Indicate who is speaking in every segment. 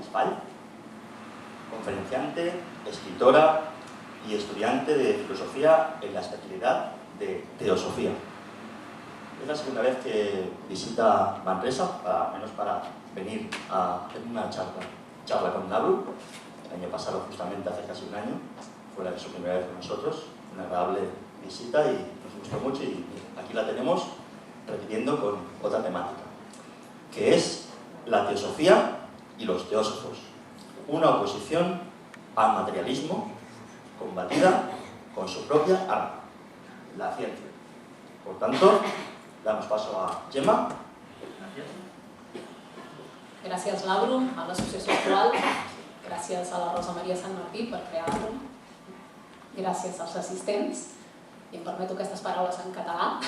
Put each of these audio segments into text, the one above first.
Speaker 1: Spall, conferenciante, escritora y estudiante de filosofía en la especialidad de teosofía. Es la segunda vez que visita Manresa, al menos para venir a hacer una charla con Gabru. El año pasado, justamente hace casi un año, fue su primera vez con nosotros, una agradable visita y nos gustó mucho, y aquí la tenemos repitiendo con otra temática, que es la teosofía y los teósofos, una oposición al materialismo combatida con su propia arma, la ciencia. Por tanto, damos paso a Gemma.
Speaker 2: Gràcies, Labro, a l'associació actual, gràcies a la Rosa Maria Sant Martí per crear-lo, gràcies als assistents, i em permeto aquestes paraules en català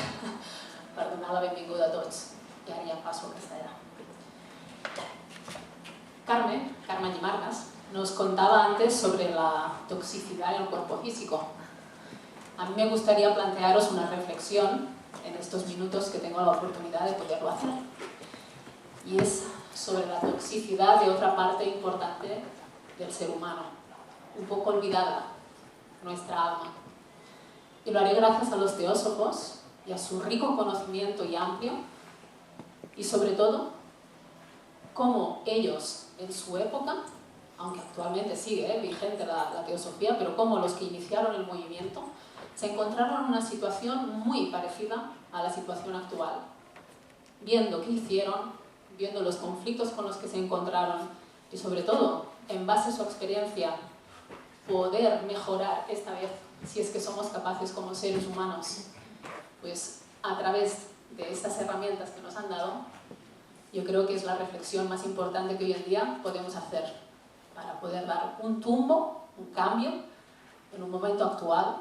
Speaker 2: per donar la benvinguda a tots. I ara ja passo al castellà. Carmen Llimargas, nos contaba antes sobre la toxicidad en el cuerpo físico. A mí me gustaría plantearos una reflexión en estos minutos que tengo la oportunidad de poderlo hacer. Y es sobre la toxicidad de otra parte importante del ser humano, un poco olvidada, nuestra alma. Y lo haré gracias a los teósofos y a su rico conocimiento y amplio, y sobre todo, cómo ellos en su época, aunque actualmente sigue vigente la teosofía, pero cómo los que iniciaron el movimiento se encontraron en una situación muy parecida a la situación actual, viendo qué hicieron, viendo los conflictos con los que se encontraron y sobre todo, en base a su experiencia, poder mejorar esta vez, si es que somos capaces como seres humanos, pues a través de estas herramientas que nos han dado. Yo creo que es la reflexión más importante que hoy en día podemos hacer para poder dar un tumbo, un cambio en un momento actual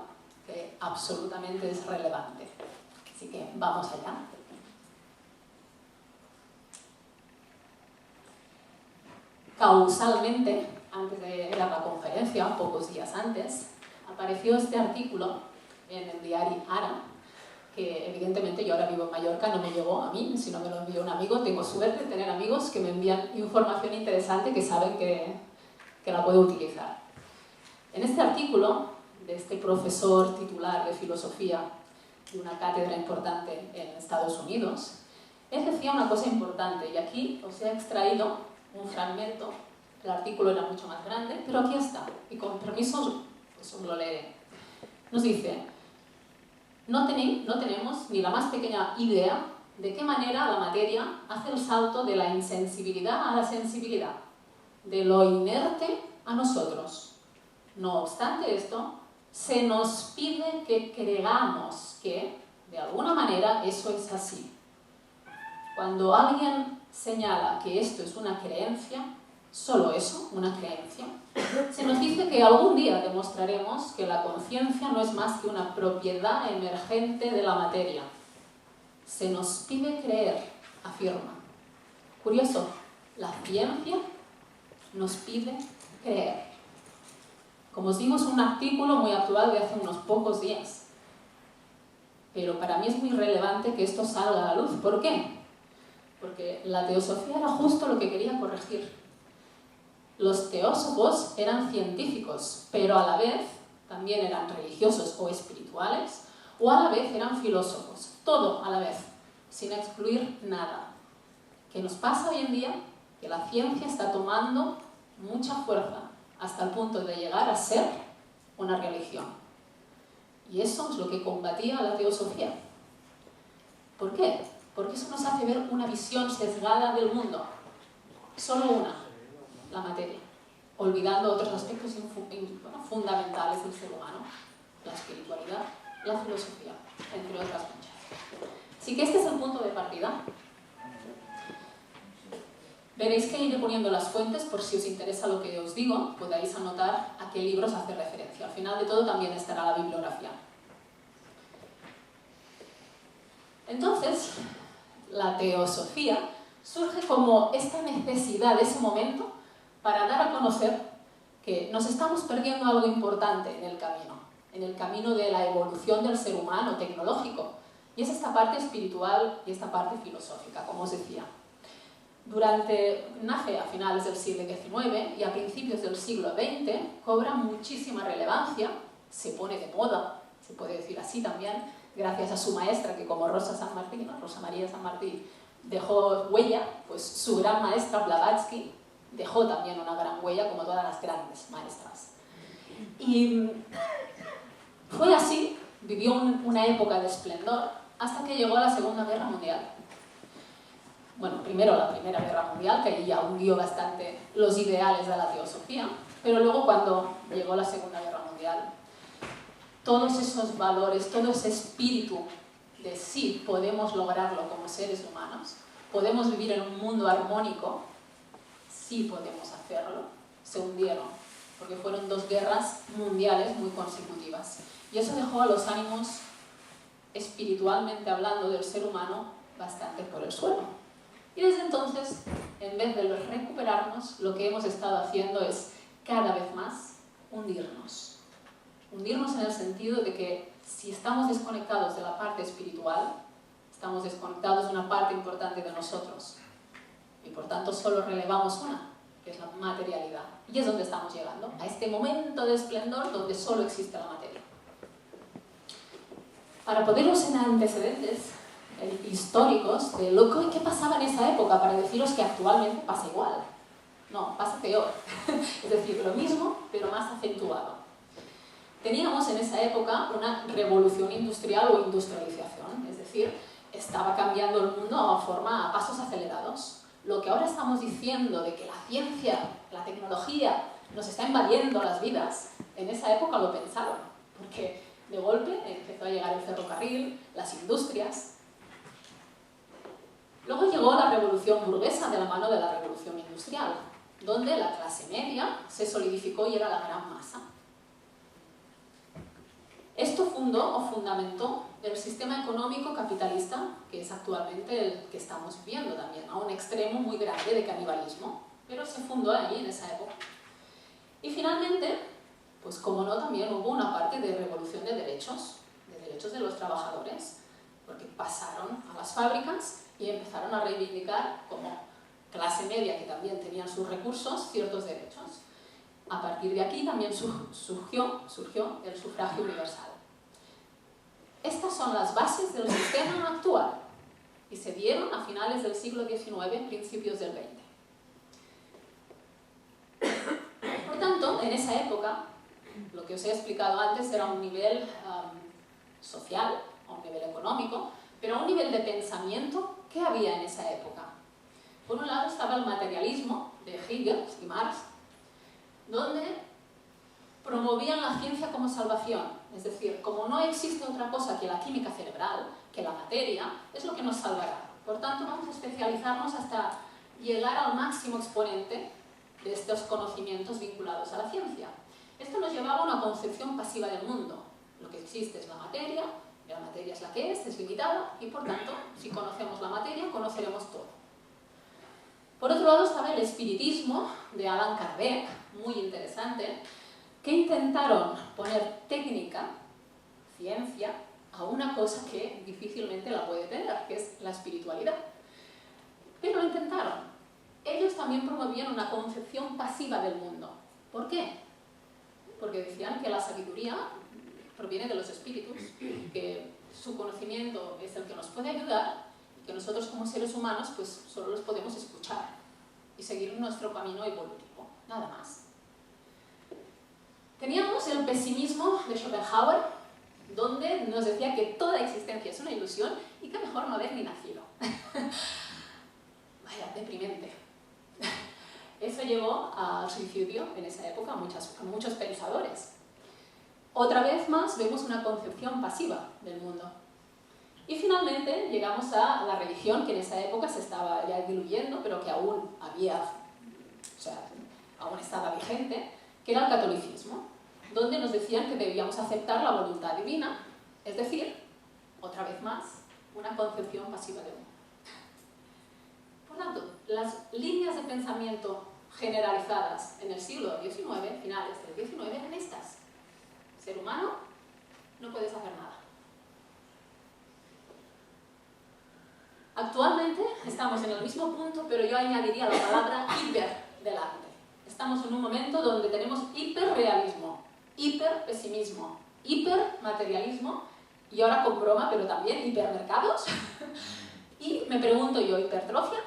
Speaker 2: que absolutamente es relevante. Así que vamos allá. Causalmente, antes de ir a la conferencia, pocos días antes, apareció este artículo en el diario Ara, que evidentemente yo ahora vivo en Mallorca, no me llegó a mí, sino me lo envió un amigo. Tengo suerte de tener amigos que me envían información interesante que saben que la puedo utilizar. En este artículo, de este profesor titular de filosofía de una cátedra importante en Estados Unidos, él decía una cosa importante, y aquí os he extraído un fragmento. El artículo era mucho más grande, pero aquí está, y con permiso pues os lo leeré. Nos dice: no tenemos ni la más pequeña idea de qué manera la materia hace el salto de la insensibilidad a la sensibilidad, de lo inerte a nosotros. No obstante esto, se nos pide que creamos que, de alguna manera, eso es así. Cuando alguien señala que esto es una creencia, solo eso, una creencia, se nos dice que algún día demostraremos que la conciencia no es más que una propiedad emergente de la materia. Se nos pide creer, afirma. Curioso, la ciencia nos pide creer. Como os digo, es un artículo muy actual de hace unos pocos días. Pero para mí es muy relevante que esto salga a la luz. ¿Por qué? Porque la teosofía era justo lo que quería corregir. Los teósofos eran científicos, pero a la vez también eran religiosos o espirituales, o a la vez eran filósofos. Todo a la vez, sin excluir nada. ¿Qué nos pasa hoy en día? Que la ciencia está tomando mucha fuerza hasta el punto de llegar a ser una religión. Y eso es lo que combatía la teosofía. ¿Por qué? Porque eso nos hace ver una visión sesgada del mundo. Solo una, la materia, olvidando otros aspectos fundamentales del ser humano, la espiritualidad, la filosofía, entre otras muchas. Así que este es el punto de partida. Veréis que iré poniendo las fuentes por si os interesa lo que os digo, podáis anotar a qué libros hace referencia. Al final de todo también estará la bibliografía. Entonces, la teosofía surge como esta necesidad de ese momento para dar a conocer que nos estamos perdiendo algo importante en el camino de la evolución del ser humano tecnológico, y es esta parte espiritual y esta parte filosófica, como os decía. Nace a finales del siglo XIX y a principios del siglo XX cobra muchísima relevancia, se pone de moda, se puede decir así también, gracias a su maestra, que como Rosa María San Martín, dejó huella, pues su gran maestra Blavatsky dejó también una gran huella, como todas las grandes maestras. Y fue así, vivió una época de esplendor, hasta que llegó la Segunda Guerra Mundial. Bueno, primero la Primera Guerra Mundial, que ahí ya hundió bastante los ideales de la teosofía, pero luego cuando llegó la Segunda Guerra Mundial, todos esos valores, todo ese espíritu de sí podemos lograrlo como seres humanos, podemos vivir en un mundo armónico, sí podemos hacerlo, se hundieron, porque fueron 2 guerras mundiales muy consecutivas. Y eso dejó a los ánimos, espiritualmente hablando, del ser humano bastante por el suelo. Y desde entonces, en vez de recuperarnos, lo que hemos estado haciendo es cada vez más hundirnos. Hundirnos en el sentido de que si estamos desconectados de la parte espiritual, estamos desconectados de una parte importante de nosotros. Y por tanto solo relevamos una, que es la materialidad. Y es donde estamos llegando, a este momento de esplendor donde solo existe la materia. Para poneros en antecedentes históricos de lo que pasaba en esa época, para deciros que actualmente pasa igual. No, pasa peor. Es decir, lo mismo, pero más acentuado. Teníamos en esa época una revolución industrial o industrialización, es decir, estaba cambiando el mundo a pasos acelerados. Lo que ahora estamos diciendo de que la ciencia, la tecnología, nos está invadiendo las vidas, en esa época lo pensaron, porque de golpe empezó a llegar el ferrocarril, las industrias. Luego llegó la revolución burguesa de la mano de la revolución industrial, donde la clase media se solidificó y era la gran masa. Esto fundó o fundamentó el sistema económico capitalista, que es actualmente el que estamos viviendo también, a un extremo muy grande de canibalismo, pero se fundó ahí en esa época. Y finalmente, pues como no, también hubo una parte de revolución de derechos de los trabajadores, porque pasaron a las fábricas y empezaron a reivindicar como clase media, que también tenían sus recursos, ciertos derechos. A partir de aquí también surgió el sufragio universal. Estas son las bases del sistema actual y se dieron a finales del siglo XIX, principios del XX. Por tanto, en esa época, lo que os he explicado antes era un nivel social, a un nivel económico, pero a un nivel de pensamiento, ¿qué había en esa época? Por un lado estaba el materialismo de Hegel y Marx, donde promovían la ciencia como salvación, es decir, como no existe otra cosa que la química cerebral, que la materia, es lo que nos salvará. Por tanto, vamos a especializarnos hasta llegar al máximo exponente de estos conocimientos vinculados a la ciencia. Esto nos llevaba a una concepción pasiva del mundo. Lo que existe es la materia, y la materia es la que es limitada, y por tanto, si conocemos la materia, conoceremos todo. Por otro lado estaba el espiritismo de Allan Kardec, muy interesante, que intentaron poner técnica, ciencia, a una cosa que difícilmente la puede tener, que es la espiritualidad. Pero lo intentaron. Ellos también promovían una concepción pasiva del mundo. ¿Por qué? Porque decían que la sabiduría proviene de los espíritus, que su conocimiento es el que nos puede ayudar, y que nosotros como seres humanos pues solo los podemos escuchar y seguir nuestro camino evolutivo, nada más. Teníamos el pesimismo de Schopenhauer, donde nos decía que toda existencia es una ilusión y que mejor no haber ni nacido. Vaya, deprimente. Eso llevó al suicidio en esa época a muchos pensadores. Otra vez más vemos una concepción pasiva del mundo. Y finalmente llegamos a la religión, que en esa época se estaba ya diluyendo, pero que aún aún estaba vigente, que era el catolicismo, donde nos decían que debíamos aceptar la voluntad divina, es decir, otra vez más, una concepción pasiva del mundo. Por tanto, las líneas de pensamiento generalizadas en el siglo XIX, finales del XIX, eran estas. Ser humano, no puedes hacer nada. Actualmente estamos en el mismo punto, pero yo añadiría la palabra hiper delante. Estamos en un momento donde tenemos hiperrealismo, hiperpesimismo, hipermaterialismo y ahora con broma, pero también hipermercados. Y me pregunto yo, ¿hipertrofia?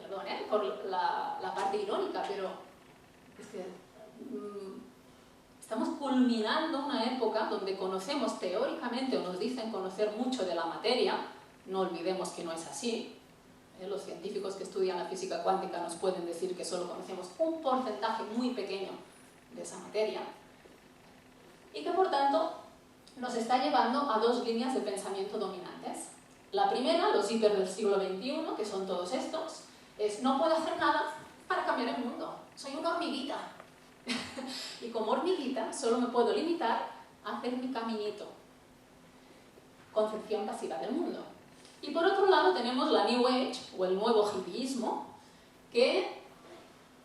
Speaker 2: Perdón, por la parte irónica, pero es que estamos culminando una época donde conocemos teóricamente, o nos dicen conocer mucho de la materia. No olvidemos que no es así. Los científicos que estudian la física cuántica nos pueden decir que solo conocemos un porcentaje muy pequeño de esa materia y que por tanto nos está llevando a dos líneas de pensamiento dominantes. La primera, los hiper del siglo XXI, que son todos estos, es: no puedo hacer nada para cambiar el mundo, soy una hormiguita. Y como hormiguita solo me puedo limitar a hacer mi caminito. Concepción pasiva del mundo. Y por otro lado tenemos la New Age, o el nuevo hippieísmo, que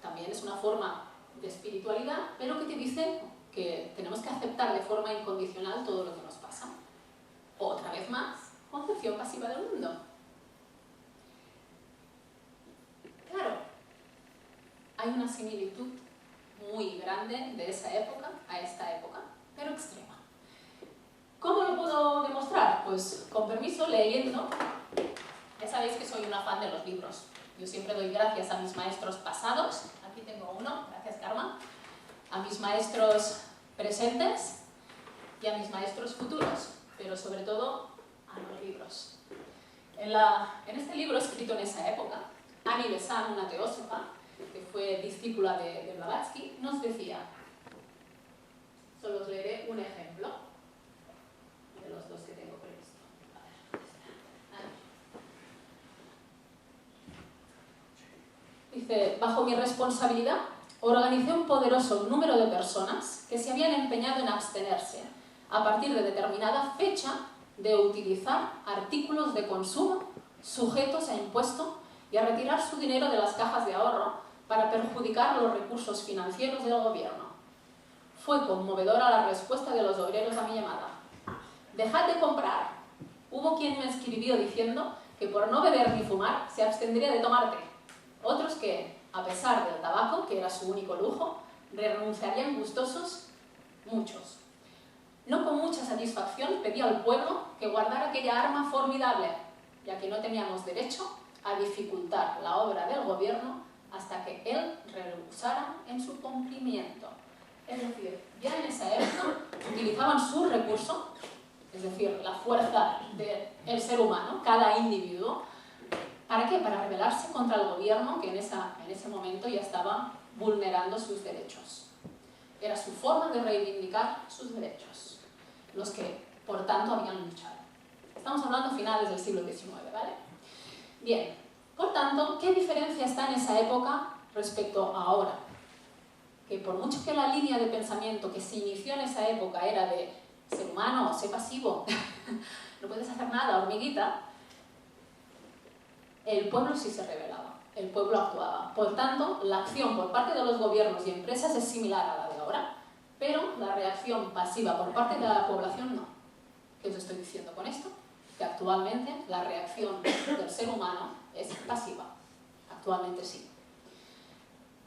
Speaker 2: también es una forma de espiritualidad, pero que te dice que tenemos que aceptar de forma incondicional todo lo que nos pasa. Otra vez más, concepción pasiva del mundo. Claro, hay una similitud muy grande de esa época a esta época, pero extrema. ¿Cómo lo puedo demostrar? Pues, con permiso, leyendo. Ya sabéis que soy una fan de los libros. Yo siempre doy gracias a mis maestros pasados. Aquí tengo uno, gracias Karma. A mis maestros presentes y a mis maestros futuros, pero sobre todo a los libros. En este libro, escrito en esa época, Annie Besant, una teósofa, que fue discípula de Blavatsky, nos decía, solo os leeré un ejemplo de los dos que tengo previsto. Dice: bajo mi responsabilidad, organicé un poderoso número de personas que se habían empeñado en abstenerse, a partir de determinada fecha, de utilizar artículos de consumo sujetos a impuesto y a retirar su dinero de las cajas de ahorro para perjudicar los recursos financieros del gobierno. Fue conmovedora la respuesta de los obreros a mi llamada. «Dejad de comprar». Hubo quien me escribió diciendo que por no beber ni fumar se abstendría de tomar té. Otros que, a pesar del tabaco, que era su único lujo, renunciarían gustosos, muchos. No con mucha satisfacción pedí al pueblo que guardara aquella arma formidable, ya que no teníamos derecho a dificultar la obra del gobierno hasta que él rehusara en su cumplimiento. Es decir, ya en esa época utilizaban su recurso, es decir, la fuerza del ser humano, cada individuo. ¿Para qué? Para rebelarse contra el gobierno que en ese momento ya estaba vulnerando sus derechos. Era su forma de reivindicar sus derechos, los que, por tanto, habían luchado. Estamos hablando a finales del siglo XIX, ¿vale? Bien, por tanto, ¿qué diferencia está en esa época respecto a ahora? Que por mucho que la línea de pensamiento que se inició en esa época era de ser humano, sé pasivo, no puedes hacer nada, hormiguita, el pueblo sí se rebelaba, el pueblo actuaba. Por tanto, la acción por parte de los gobiernos y empresas es similar a la de ahora, pero la reacción pasiva por parte de la población no. ¿Qué os estoy diciendo con esto? Que actualmente la reacción del ser humano es pasiva. Actualmente sí.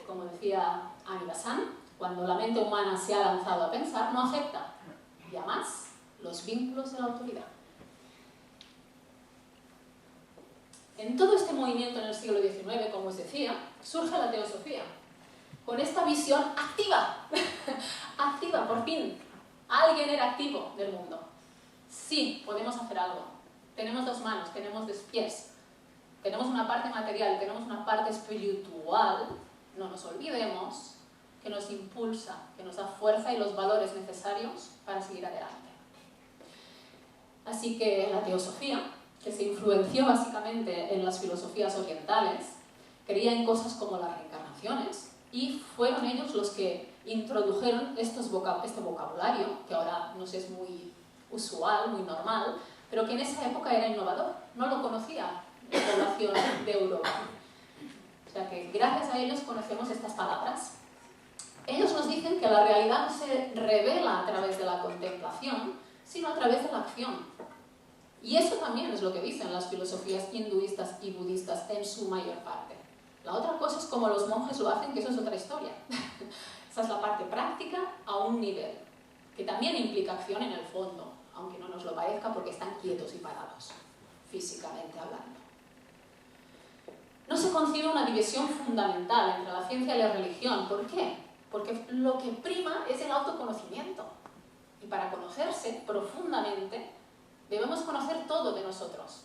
Speaker 2: Como decía Annie Besant, cuando la mente humana se ha lanzado a pensar, no acepta ya más los vínculos de la autoridad. En todo este movimiento en el siglo XIX, como os decía, surge la teosofía, con esta visión activa, activa, por fin. Alguien era activo del mundo. Sí, podemos hacer algo. Tenemos dos manos, tenemos dos pies, tenemos una parte material, tenemos una parte espiritual. No nos olvidemos que nos impulsa, que nos da fuerza y los valores necesarios para seguir adelante. Así que la teosofía, que se influenció básicamente en las filosofías orientales, creía en cosas como las reencarnaciones, y fueron ellos los que introdujeron este vocabulario, que ahora nos es muy usual, muy normal, pero que en esa época era innovador, no lo conocía la población de Europa. O sea que gracias a ellos conocemos estas palabras. Ellos nos dicen que la realidad no se revela a través de la contemplación, sino a través de la acción. Y eso también es lo que dicen las filosofías hinduistas y budistas en su mayor parte. La otra cosa es cómo los monjes lo hacen, que eso es otra historia. Esa es la parte práctica a un nivel, que también implica acción en el fondo, aunque no nos lo parezca porque están quietos y parados, físicamente hablando. No se concibe una división fundamental entre la ciencia y la religión. ¿Por qué? Porque lo que prima es el autoconocimiento. Y para conocerse profundamente, debemos conocer todo de nosotros,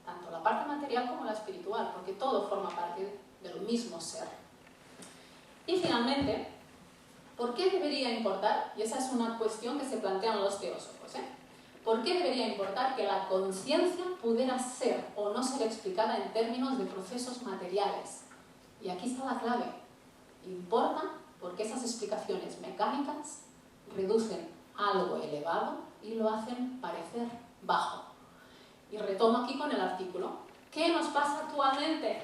Speaker 2: tanto la parte material como la espiritual, porque todo forma parte del mismo ser. Y finalmente, ¿por qué debería importar? Y esa es una cuestión que se plantean los teósofos, ¿por qué debería importar que la conciencia pudiera ser o no ser explicada en términos de procesos materiales? Y aquí está la clave. Importa porque esas explicaciones mecánicas reducen algo elevado y lo hacen parecer bajo. Y retomo aquí con el artículo. ¿Qué nos pasa actualmente?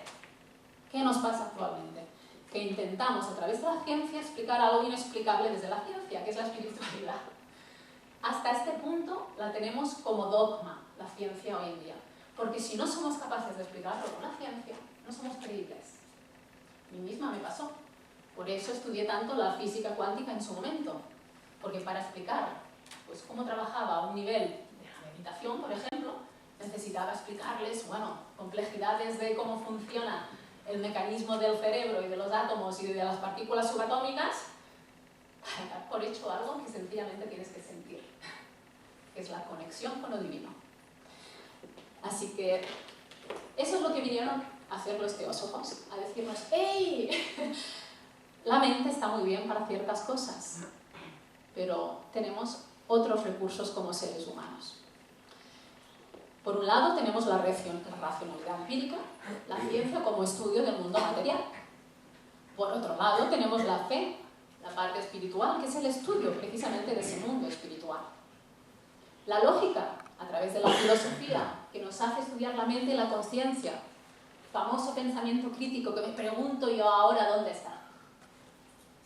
Speaker 2: ¿Qué nos pasa actualmente? Que intentamos a través de la ciencia explicar algo inexplicable desde la ciencia, que es la espiritualidad. Hasta este punto la tenemos como dogma, la ciencia hoy en día. Porque si no somos capaces de explicarlo con la ciencia, no somos creíbles. A mí misma me pasó. Por eso estudié tanto la física cuántica en su momento. Porque para explicar pues, cómo trabajaba a un nivel de la meditación, por ejemplo, necesitaba explicarles, bueno, complejidades de cómo funciona el mecanismo del cerebro y de los átomos y de las partículas subatómicas, para dar por hecho algo que sencillamente tienes que sentir, que es la conexión con lo divino. Así que eso es lo que vinieron a hacer los teósofos, a decirnos, ¡hey! La mente está muy bien para ciertas cosas, pero tenemos otros recursos como seres humanos. Por un lado tenemos la racionalidad empírica, la ciencia como estudio del mundo material. Por otro lado tenemos la fe, la parte espiritual, que es el estudio precisamente de ese mundo espiritual. La lógica, a través de la filosofía, que nos hace estudiar la mente y la conciencia. Famoso pensamiento crítico que me pregunto yo ahora dónde está,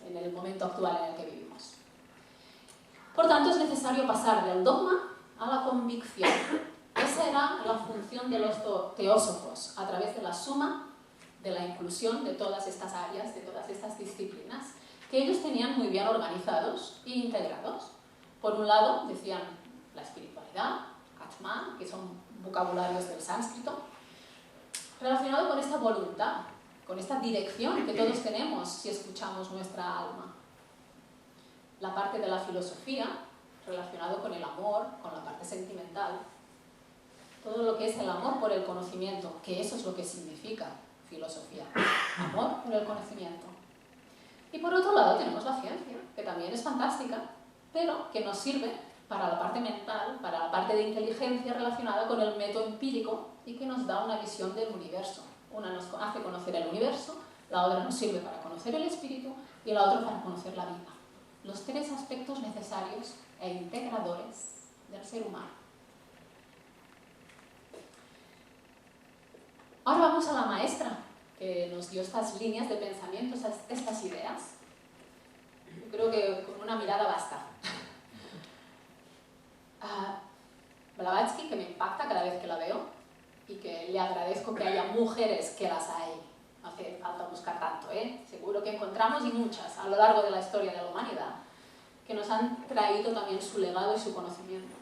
Speaker 2: en el momento actual en el que vivimos. Por tanto, es necesario pasar del dogma a la convicción. Esa era la función de los teósofos, a través de la suma, de la inclusión de todas estas áreas, de todas estas disciplinas, que ellos tenían muy bien organizados e integrados. Por un lado, decían la espiritualidad, Atman, que son vocabularios del sánscrito, relacionado con esta voluntad, con esta dirección que todos tenemos si escuchamos nuestra alma. La parte de la filosofía, relacionado con el amor, con la parte sentimental, todo lo que es el amor por el conocimiento, que eso es lo que significa filosofía, amor por el conocimiento. Y por otro lado tenemos la ciencia, que también es fantástica, pero que nos sirve para la parte mental, para la parte de inteligencia relacionada con el método empírico y que nos da una visión del universo. Una nos hace conocer el universo, la otra nos sirve para conocer el espíritu y la otra para conocer la vida. Los tres aspectos necesarios e integradores del ser humano. Ahora vamos a la maestra, que nos dio estas líneas de pensamiento, estas ideas. Yo creo que con una mirada basta. Blavatsky, que me impacta cada vez que la veo, y que le agradezco que haya mujeres que las hay. No hace falta buscar tanto, Seguro que encontramos, y muchas, a lo largo de la historia de la humanidad, que nos han traído también su legado y su conocimiento.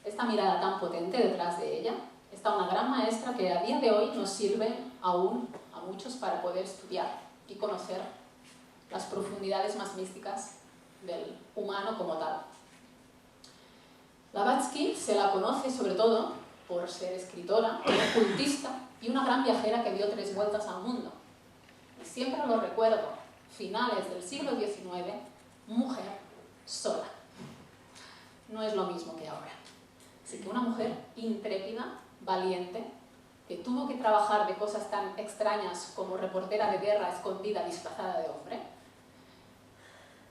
Speaker 2: Esta mirada tan potente detrás de ella, está una gran maestra que a día de hoy nos sirve aún a muchos para poder estudiar y conocer las profundidades más místicas del humano como tal. Blavatsky se la conoce sobre todo por ser escritora, ocultista y una gran viajera que dio 3 vueltas al mundo. Y siempre lo recuerdo, finales del siglo XIX, mujer sola. No es lo mismo que ahora. Así que una mujer intrépida, valiente, que tuvo que trabajar de cosas tan extrañas como reportera de guerra escondida disfrazada de hombre,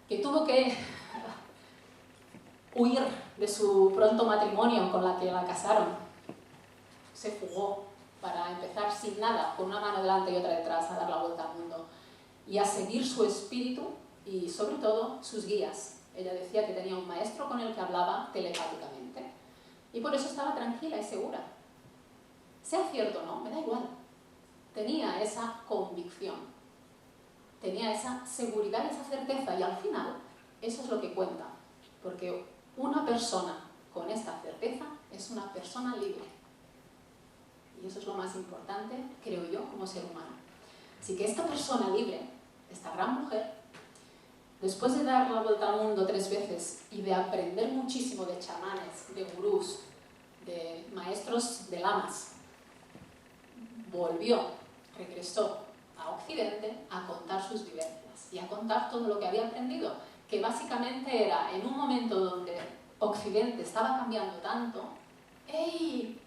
Speaker 2: que tuvo que huir de su pronto matrimonio con la que la casaron, se fugó para empezar sin nada, con una mano delante y otra detrás, a dar la vuelta al mundo y a seguir su espíritu y sobre todo sus guías. Ella decía que tenía un maestro con el que hablaba telepáticamente Y por eso estaba tranquila y segura. Sea cierto o no, me da igual. Tenía esa convicción, tenía esa seguridad y esa certeza, y al final eso es lo que cuenta, porque una persona con esta certeza es una persona libre. Y eso es lo más importante, creo yo, como ser humano. Así que esta persona libre, esta gran mujer, después de dar la vuelta al mundo 3 veces y de aprender muchísimo de chamanes, de gurús, de maestros de lamas, regresó a Occidente a contar sus vivencias y a contar todo lo que había aprendido, que básicamente era en un momento donde Occidente estaba cambiando tanto. ¡Ey!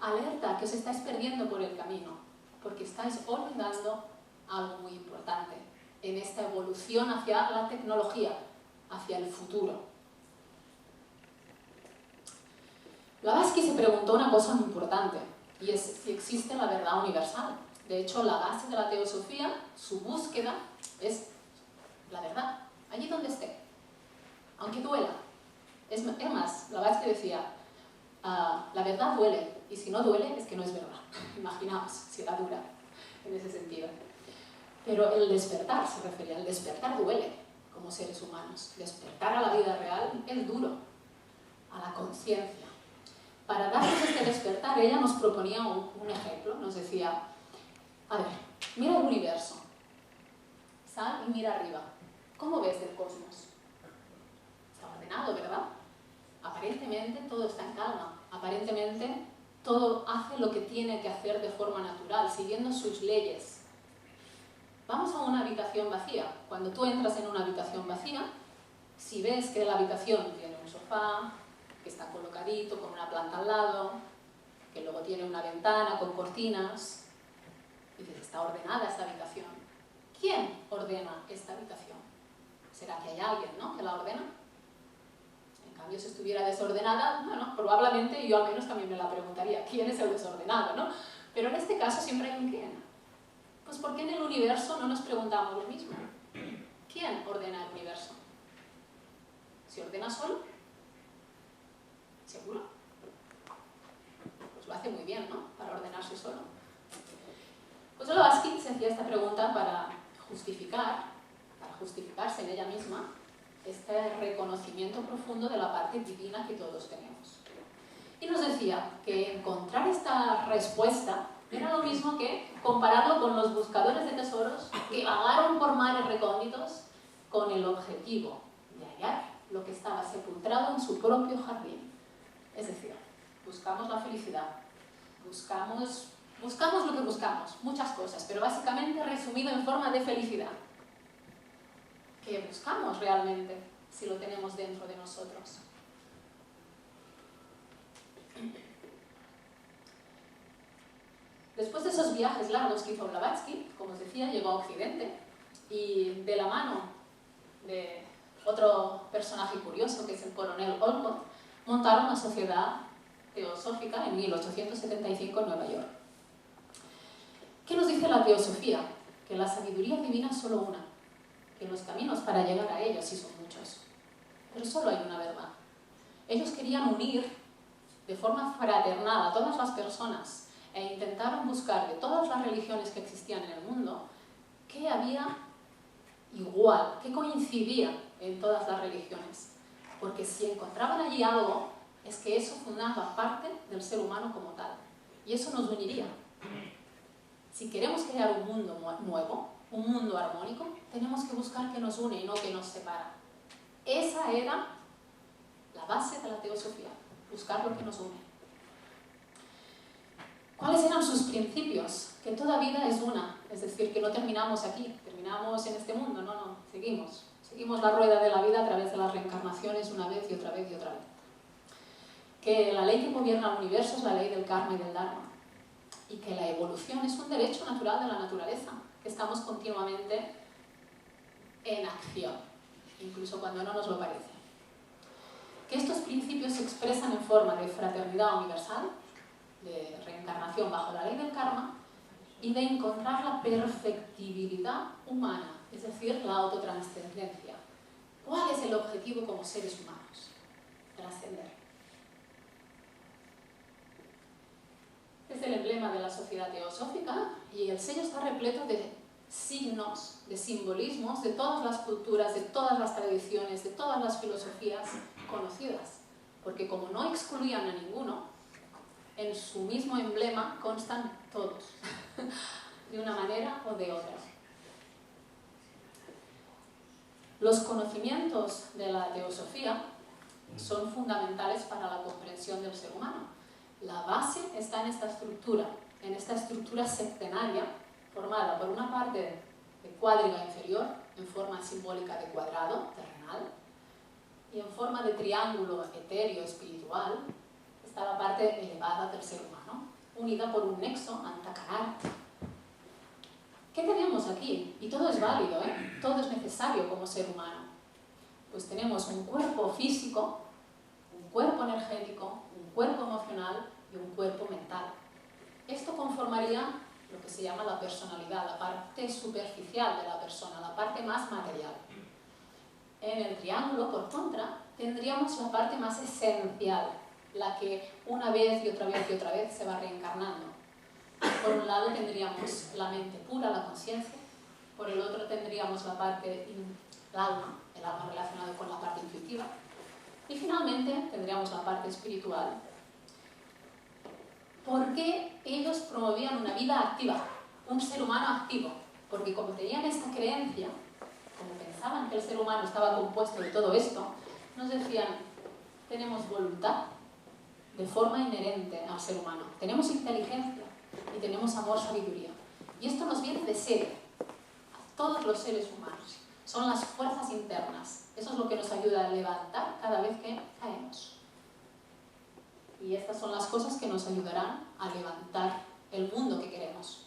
Speaker 2: Alerta, que os estáis perdiendo por el camino, porque estáis olvidando algo muy importante en esta evolución hacia la tecnología, hacia el futuro. Blavatsky se preguntó una cosa muy importante, y es si existe la verdad universal. De hecho, la base de la teosofía, su búsqueda, es la verdad, allí donde esté, aunque duela. Es más, Blavatsky decía, la verdad duele, y si no duele es que no es verdad. Imaginaos si era dura en ese sentido. Pero el despertar, se refería, el despertar duele como seres humanos. Despertar a la vida real es duro, a la conciencia. Para darnos este despertar, ella nos proponía un ejemplo, nos decía, a ver, mira el universo, sal y mira arriba, ¿cómo ves el cosmos? Está ordenado, ¿verdad? Aparentemente todo está en calma, aparentemente todo hace lo que tiene que hacer de forma natural, siguiendo sus leyes. Vamos a una habitación vacía. Cuando tú entras en una habitación vacía, si ves que la habitación tiene un sofá, que está colocadito con una planta al lado, que luego tiene una ventana con cortinas, dices, está ordenada esta habitación. ¿Quién ordena esta habitación? ¿Será que hay alguien, ¿no?, que la ordena? En cambio, si estuviera desordenada, bueno, probablemente yo al menos también me la preguntaría, ¿quién es el desordenado, no? Pero en este caso siempre hay un quién. Pues ¿por qué en el universo no nos preguntamos lo mismo? ¿Quién ordena el universo? ¿Se ordena solo? ¿Seguro? Pues lo hace muy bien, ¿no?, para ordenarse solo. Pues Blavatsky se hacía esta pregunta para justificarse en ella misma este reconocimiento profundo de la parte divina que todos tenemos. Y nos decía que encontrar esta respuesta era lo mismo que compararlo con los buscadores de tesoros que vagaron por mares recónditos con el objetivo de hallar lo que estaba sepultado en su propio jardín. Es decir, buscamos la felicidad, buscamos lo que buscamos, muchas cosas, pero básicamente resumido en forma de felicidad. ¿Qué buscamos realmente si lo tenemos dentro de nosotros? Después de esos viajes largos que hizo Blavatsky, como os decía, llegó a Occidente y de la mano de otro personaje curioso, que es el coronel Olcott, montaron una sociedad teosófica en 1875 en Nueva York. ¿Qué nos dice la teosofía? Que la sabiduría divina es solo una, que los caminos para llegar a ella sí son muchos, pero solo hay una verdad. Ellos querían unir de forma fraternal a todas las personas e intentaron buscar de todas las religiones que existían en el mundo qué había igual, qué coincidía en todas las religiones. Porque si encontraban allí algo, es que eso formaba parte del ser humano como tal. Y eso nos uniría. Si queremos crear un mundo nuevo, un mundo armónico, tenemos que buscar que nos une y no que nos separa. Esa era la base de la teosofía, buscar lo que nos une. ¿Cuáles eran sus principios? Que toda vida es una, es decir, que no terminamos aquí, terminamos en este mundo, no, seguimos la rueda de la vida a través de las reencarnaciones una vez y otra vez y otra vez. Que la ley que gobierna el universo es la ley del karma y del dharma, y que la evolución es un derecho natural de la naturaleza, que estamos continuamente en acción, incluso cuando no nos lo parece. Que estos principios se expresan en forma de fraternidad universal, de reencarnación bajo la ley del karma y de encontrar la perfectibilidad humana, es decir, la autotranscendencia. ¿Cuál es el objetivo como seres humanos? Trascender. el emblema de la sociedad teosófica y el sello está repleto de signos, de simbolismos de todas las culturas, de todas las tradiciones, de todas las filosofías conocidas. Porque como no excluían a ninguno, en su mismo emblema constan todos, de una manera o de otra. Los conocimientos de la teosofía son fundamentales para la comprensión del ser humano. La base está en esta estructura septenaria, formada por una parte de cuádriga inferior, en forma simbólica de cuadrado terrenal, y en forma de triángulo etéreo espiritual, está la parte elevada del ser humano, unida por un nexo antakanar. ¿Qué tenemos aquí? Y todo es válido, ¿eh? Todo es necesario como ser humano. Pues tenemos un cuerpo físico, un cuerpo energético, un cuerpo emocional y un cuerpo mental. Esto conformaría lo que se llama la personalidad, la parte superficial de la persona, la parte más material. En el triángulo, por contra, tendríamos la parte más esencial, la que una vez y otra vez y otra vez se va reencarnando. Por un lado tendríamos la mente pura, la conciencia, por el otro tendríamos la parte, el alma relacionado con la parte intuitiva, y finalmente tendríamos la parte espiritual. ¿Por qué ellos promovían una vida activa, un ser humano activo? Porque como tenían esta creencia, como pensaban que el ser humano estaba compuesto de todo esto, nos decían, tenemos voluntad de forma inherente al ser humano, tenemos inteligencia y tenemos amor, sabiduría. Y esto nos viene de serie, a todos los seres humanos. Son las fuerzas internas. Eso es lo que nos ayuda a levantar cada vez que caemos. Y estas son las cosas que nos ayudarán a levantar el mundo que queremos.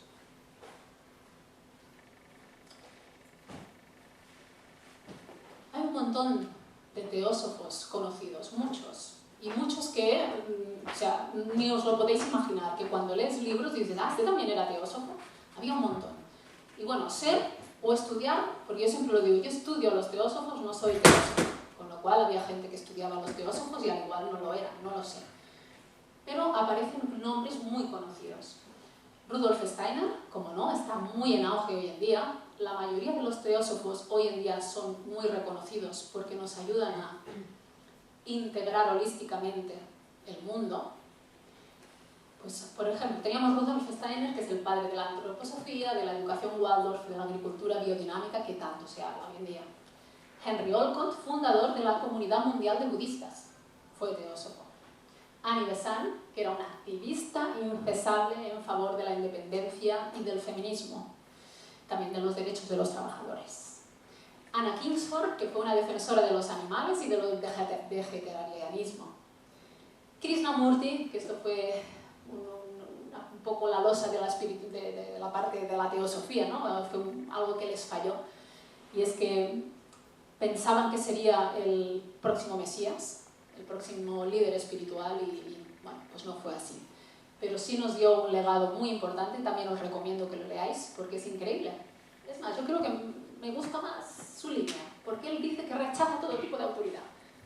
Speaker 2: Hay un montón de teósofos conocidos, muchos. Y muchos que, o sea, ni os lo podéis imaginar, que cuando lees libros dices, ah, este también era teósofo. Había un montón. Y bueno, ser o estudiar, porque yo siempre lo digo, yo estudio a los teósofos, no soy teósofo. Con lo cual había gente que estudiaba a los teósofos y al igual no lo era, no lo sé. Pero aparecen nombres muy conocidos. Rudolf Steiner, como no, está muy en auge hoy en día. La mayoría de los teósofos hoy en día son muy reconocidos porque nos ayudan a integrar holísticamente el mundo. Pues, por ejemplo, teníamos Rudolf Steiner, que es el padre de la antroposofía, de la educación Waldorf, de la agricultura biodinámica, que tanto se habla hoy en día. Henry Olcott, fundador de la Comunidad Mundial de Budistas, fue teósofo. Annie Besant, que era una activista incesable en favor de la independencia y del feminismo, también de los derechos de los trabajadores. Anna Kingsford, que fue una defensora de los animales y del vegetarianismo. Krishnamurti, que esto fue un poco la losa de la parte de la teosofía, ¿no? Fue algo que les falló. Y es que pensaban que sería el próximo Mesías, el próximo líder espiritual y bueno, pues no fue así. Pero sí nos dio un legado muy importante, también os recomiendo que lo leáis porque es increíble. Es más, yo creo que me gusta más su línea, porque él dice que rechaza todo tipo de autoridad,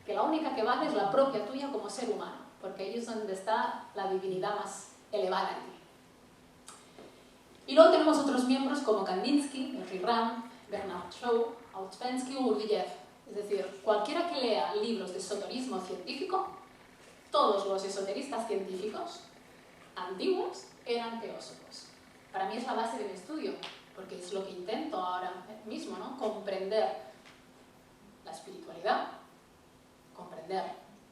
Speaker 2: que la única que vale es la propia tuya como ser humano, porque ahí es donde está la divinidad más elevada en ti. Y luego tenemos otros miembros como Kandinsky, Henry Ram, Bernard Shaw, Ouspensky o Gurdjieff. Es decir, cualquiera que lea libros de esoterismo científico, todos los esoteristas científicos antiguos eran teósofos. Para mí es la base de mi estudio, porque es lo que intento ahora mismo, ¿no? Comprender la espiritualidad, comprender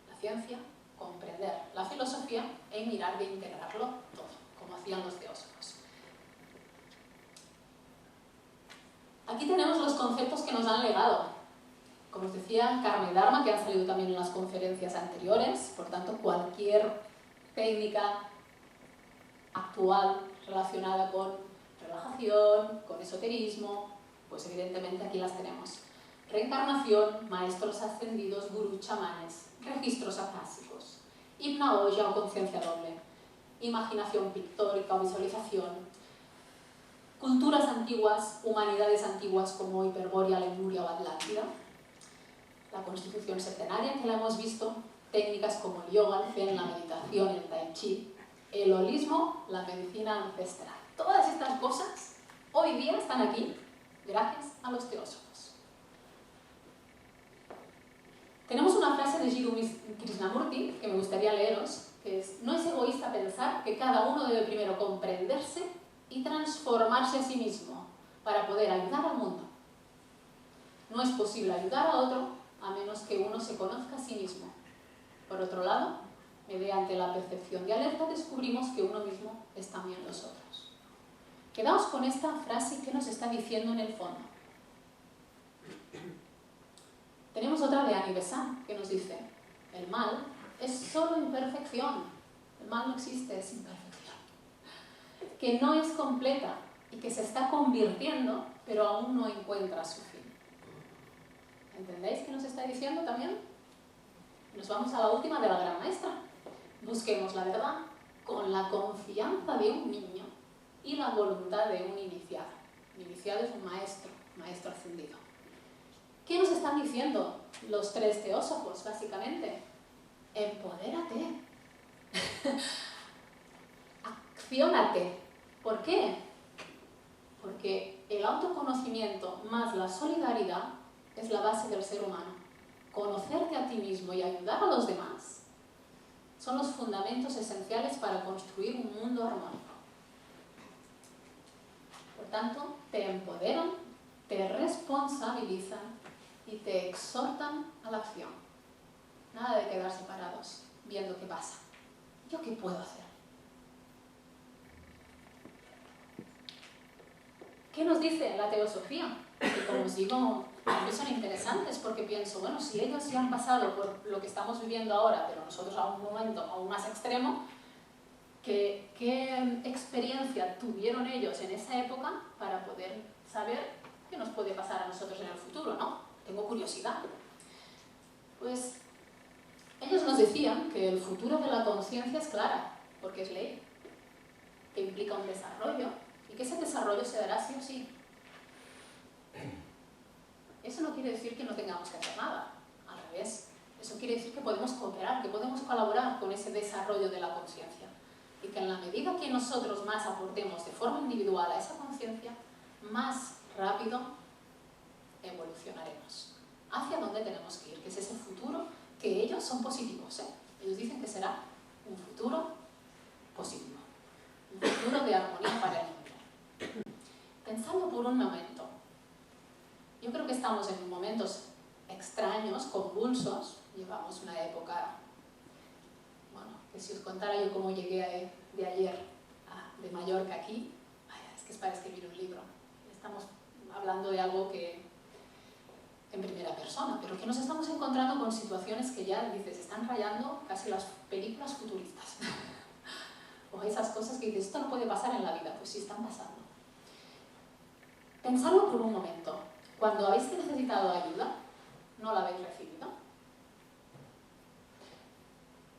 Speaker 2: la ciencia, comprender la filosofía e mirar de integrarlo todo, como hacían los teósofos. Aquí tenemos los conceptos que nos han legado. Como os decía, Karma y Dharma, que han salido también en las conferencias anteriores, por tanto, cualquier técnica actual relacionada con relajación, con esoterismo, pues evidentemente aquí las tenemos. Reencarnación, maestros ascendidos, gurús, chamanes, registros acásicos, hipnagogia o conciencia doble, imaginación pictórica o visualización, culturas antiguas, humanidades antiguas como Hiperbórea, Lemuria o Atlántida, la constitución septenaria que la hemos visto, técnicas como el yoga, el zen, la meditación, el tai chi, el holismo, la medicina ancestral. Todas estas cosas hoy día están aquí gracias a los teósofos. Tenemos una frase de Jiddu Krishnamurti que me gustaría leeros, que es: no es egoísta pensar que cada uno debe primero comprenderse y transformarse a sí mismo para poder ayudar al mundo. No es posible ayudar a otro a menos que uno se conozca a sí mismo. Por otro lado, mediante la percepción de alerta descubrimos que uno mismo es también los otros. Quedaos con esta frase que nos está diciendo en el fondo. Tenemos otra de Annie Besant que nos dice: el mal es solo imperfección. El mal no existe, es imperfección. Que no es completa y que se está convirtiendo, pero aún no encuentra su fin. ¿Entendéis qué nos está diciendo también? Nos vamos a la última de la gran maestra. Busquemos la verdad con la confianza de un niño y la voluntad de un iniciado. Un iniciado es un maestro ascendido. ¿Qué nos están diciendo los tres teósofos, básicamente? Empodérate. Acciónate. ¿Por qué? Porque el autoconocimiento más la solidaridad es la base del ser humano. Conocerte a ti mismo y ayudar a los demás son los fundamentos esenciales para construir un mundo armónico. Por tanto, te empoderan, te responsabilizan y te exhortan a la acción. Nada de quedarse parados viendo qué pasa. ¿Yo qué puedo hacer? ¿Qué nos dice la teosofía? Que, como os digo, a mí son interesantes porque pienso, bueno, si ellos ya han pasado por lo que estamos viviendo ahora, pero nosotros a un momento aún más extremo, ¿qué experiencia tuvieron ellos en esa época para poder saber qué nos puede pasar a nosotros en el futuro, ¿no? Tengo curiosidad. Pues ellos nos decían que el futuro de la conciencia es clara, porque es ley, que implica un desarrollo y que ese desarrollo se dará sí o sí. Eso no quiere decir que no tengamos que hacer nada, al revés. Eso quiere decir que podemos cooperar, que podemos colaborar con ese desarrollo de la conciencia. Y que en la medida que nosotros más aportemos de forma individual a esa conciencia, más rápido evolucionaremos hacia donde tenemos que ir, que es ese futuro que ellos son positivos, ¿eh? Ellos dicen que será un futuro positivo, un futuro de armonía para el mundo. Pensando por un momento, yo creo que estamos en momentos extraños, convulsos. Llevamos una época, bueno, que si os contara yo cómo llegué de ayer de Mallorca aquí, vaya, es que es para escribir un libro. Estamos hablando de algo que en primera persona, pero que nos estamos encontrando con situaciones que ya, dices, están rayando casi las películas futuristas. O esas cosas que dices, esto no puede pasar en la vida, pues sí están pasando. Pensadlo por un momento. Cuando habéis necesitado ayuda, ¿no la habéis recibido?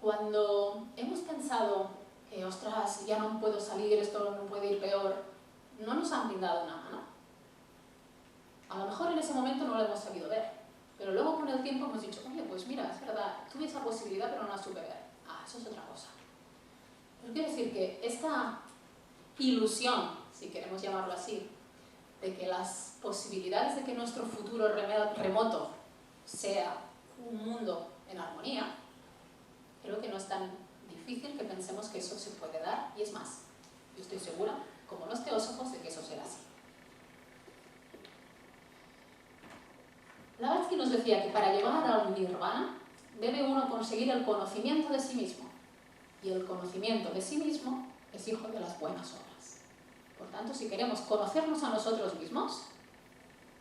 Speaker 2: Cuando hemos pensado que, ostras, ya no puedo salir, esto no puede ir peor, ¿no nos han brindado una mano? A lo mejor en ese momento no lo hemos sabido ver, pero luego con el tiempo hemos dicho, oye, pues mira, es verdad, tuve esa posibilidad pero no la supe ver. Ah, eso es otra cosa. Pero quiero decir que esta ilusión, si queremos llamarlo así, de que las posibilidades de que nuestro futuro remoto sea un mundo en armonía, creo que no es tan difícil que pensemos que eso se puede dar, y es más, yo estoy segura, como los teósofos, de que eso será así. Blavatsky nos decía que para llegar al nirvana debe uno conseguir el conocimiento de sí mismo, y el conocimiento de sí mismo es hijo de las buenas obras. Por tanto, si queremos conocernos a nosotros mismos,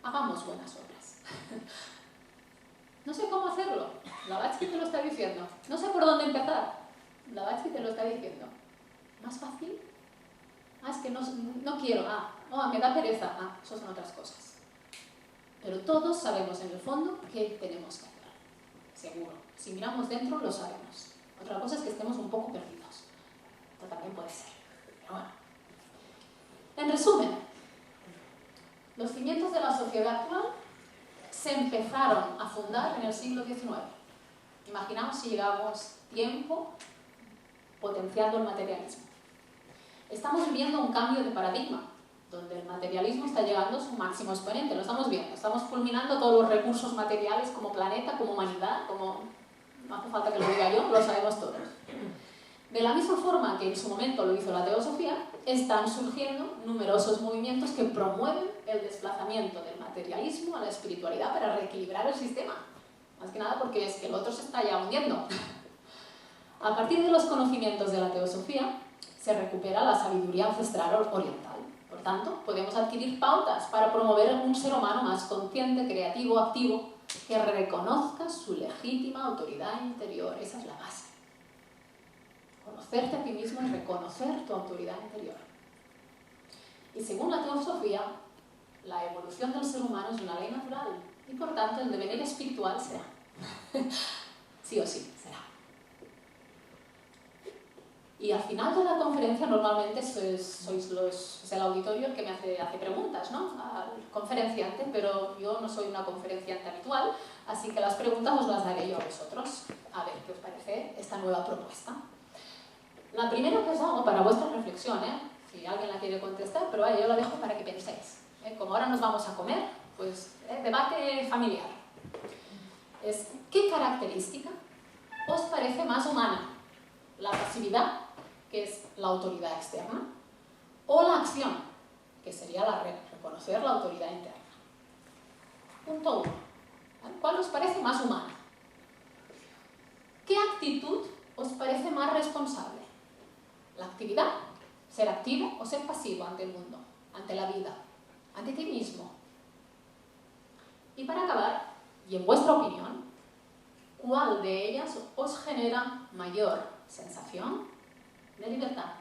Speaker 2: hagamos buenas obras. No sé cómo hacerlo, Blavatsky te lo está diciendo. No sé por dónde empezar, Blavatsky te lo está diciendo. ¿Más fácil? Es que no quiero, me da pereza, eso son otras cosas. Pero todos sabemos en el fondo qué tenemos que hacer, seguro. Si miramos dentro, lo sabemos. Otra cosa es que estemos un poco perdidos. Esto también puede ser, pero bueno. En resumen, los cimientos de la sociedad actual se empezaron a fundar en el siglo XIX. Imaginaos si llegamos tiempo potenciando el materialismo. Estamos viviendo un cambio de paradigma, donde el materialismo está llegando a su máximo exponente, lo estamos viendo. Estamos fulminando todos los recursos materiales como planeta, como humanidad, como... no hace falta que lo diga yo, lo sabemos todos. De la misma forma que en su momento lo hizo la teosofía, están surgiendo numerosos movimientos que promueven el desplazamiento del materialismo a la espiritualidad para reequilibrar el sistema. Más que nada porque es que el otro se está ya hundiendo. A partir de los conocimientos de la teosofía, se recupera la sabiduría ancestral oriental. Por tanto, podemos adquirir pautas para promover un ser humano más consciente, creativo, activo, que reconozca su legítima autoridad interior. Esa es la base. Conocerte a ti mismo y reconocer tu autoridad interior. Y según la teosofía, la evolución del ser humano es una ley natural y por tanto el devenir espiritual será. Sí o sí, será. Y al final de la conferencia normalmente es el auditorio el que me hace preguntas, ¿no? Al conferenciante, pero yo no soy una conferenciante habitual, así que las preguntas os las daré yo a vosotros. A ver qué os parece esta nueva propuesta. La primera que os hago para vuestra reflexión, si alguien la quiere contestar, pero yo la dejo para que penséis. Como ahora nos vamos a comer, pues debate familiar. Es, ¿qué característica os parece más humana? ¿La pasividad, que es la autoridad externa, o la acción, que sería reconocer la autoridad interna? Punto 1. ¿Cuál os parece más humana? ¿Qué actitud os parece más responsable? ¿La actividad? ¿Ser activo o ser pasivo ante el mundo, ante la vida, ante ti mismo? Y para acabar, y en vuestra opinión, ¿cuál de ellas os genera mayor sensación de libertad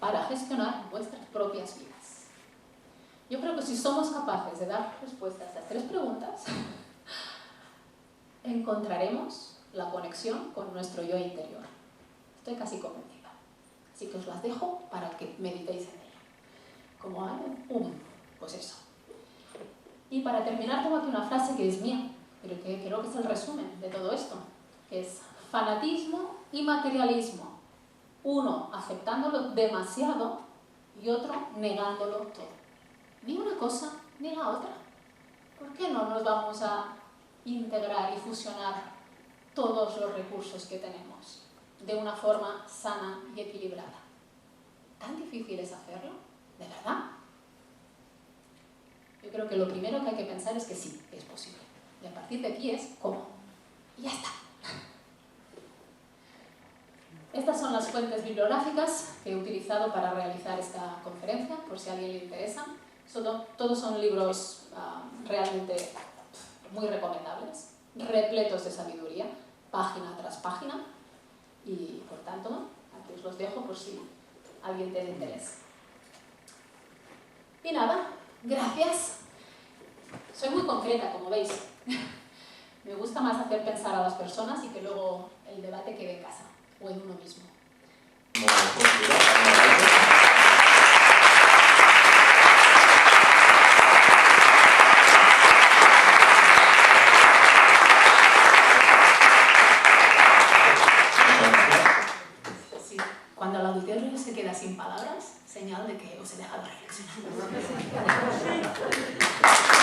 Speaker 2: para gestionar vuestras propias vidas? Yo creo que si somos capaces de dar respuesta a estas 3 preguntas, encontraremos la conexión con nuestro yo interior. Estoy casi convencida. Así que os las dejo para que meditéis en ella. Como pues eso. Y para terminar tengo aquí una frase que es mía, pero que creo que es el resumen de todo esto, que es fanatismo y materialismo. Uno aceptándolo demasiado y otro negándolo todo. Ni una cosa ni la otra. ¿Por qué no nos vamos a integrar y fusionar todos los recursos que tenemos de una forma sana y equilibrada? ¿Tan difícil es hacerlo? ¿De verdad? Yo creo que lo primero que hay que pensar es que sí, es posible. Y a partir de aquí es cómo. Y ya está. Estas son las fuentes bibliográficas que he utilizado para realizar esta conferencia, por si a alguien le interesa. Todos son libros realmente muy recomendables, repletos de sabiduría, página tras página, y por tanto, aquí os los dejo por si alguien tiene interés. Y nada, gracias. Soy muy concreta, como veis. Me gusta más hacer pensar a las personas y que luego el debate quede en casa o en uno mismo. Sí, cuando el auditorio se queda sin palabras, señal de que os he dejado reflexionar.